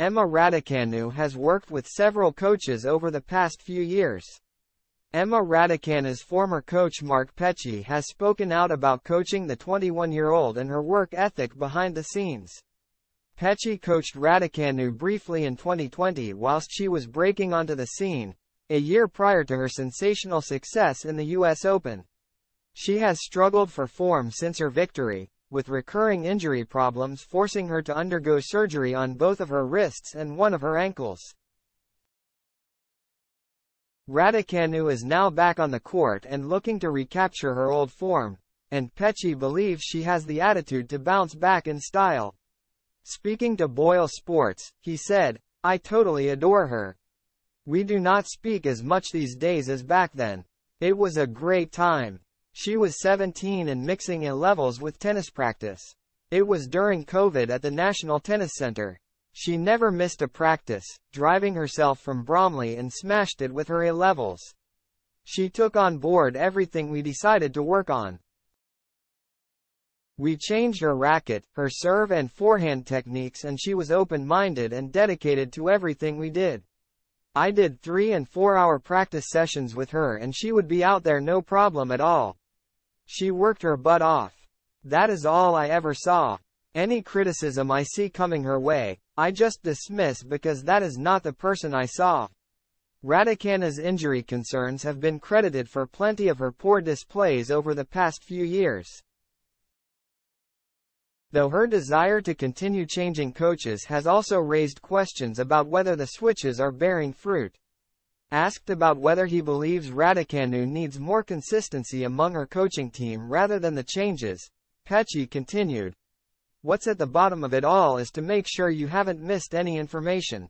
Emma Raducanu has worked with several coaches over the past few years. Emma Raducanu's former coach Mark Petchey has spoken out about coaching the 21-year-old and her work ethic behind the scenes. Petchey coached Raducanu briefly in 2020 whilst she was breaking onto the scene, a year prior to her sensational success in the US Open. She has struggled for form since her victory, with recurring injury problems forcing her to undergo surgery on both of her wrists and one of her ankles. Raducanu is now back on the court and looking to recapture her old form, and Petchey believes she has the attitude to bounce back in style. Speaking to Boyle Sports, he said, "I totally adore her. We do not speak as much these days as back then. It was a great time. She was 17 and mixing A-levels with tennis practice. It was during COVID at the National Tennis Center. She never missed a practice, driving herself from Bromley and smashed it with her A-levels. She took on board everything we decided to work on. We changed her racket, her serve and forehand techniques, and she was open-minded and dedicated to everything we did. I did 3 and 4 hour practice sessions with her and she would be out there no problem at all. She worked her butt off. That is all I ever saw. Any criticism I see coming her way, I just dismiss because that is not the person I saw." Raducanu's injury concerns have been credited for plenty of her poor displays over the past few years. Though her desire to continue changing coaches has also raised questions about whether the switches are bearing fruit. Asked about whether he believes Raducanu needs more consistency among her coaching team rather than the changes, Petchey continued, "What's at the bottom of it all is to make sure you haven't missed any information.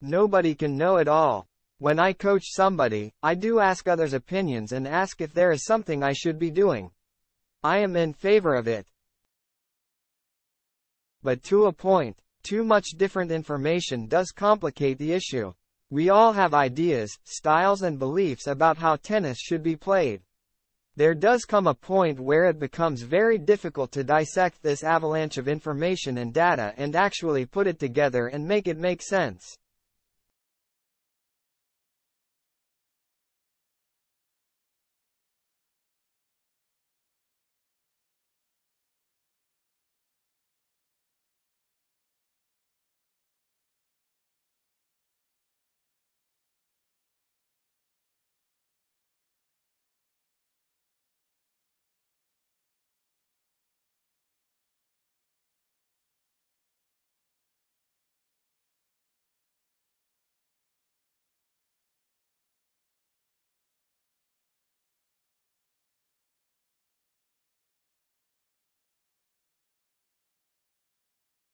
Nobody can know it all. When I coach somebody, I do ask others' opinions and ask if there is something I should be doing. I am in favor of it. But to a point, too much different information does complicate the issue. We all have ideas, styles and beliefs about how tennis should be played. There does come a point where it becomes very difficult to dissect this avalanche of information and data and actually put it together and make it make sense.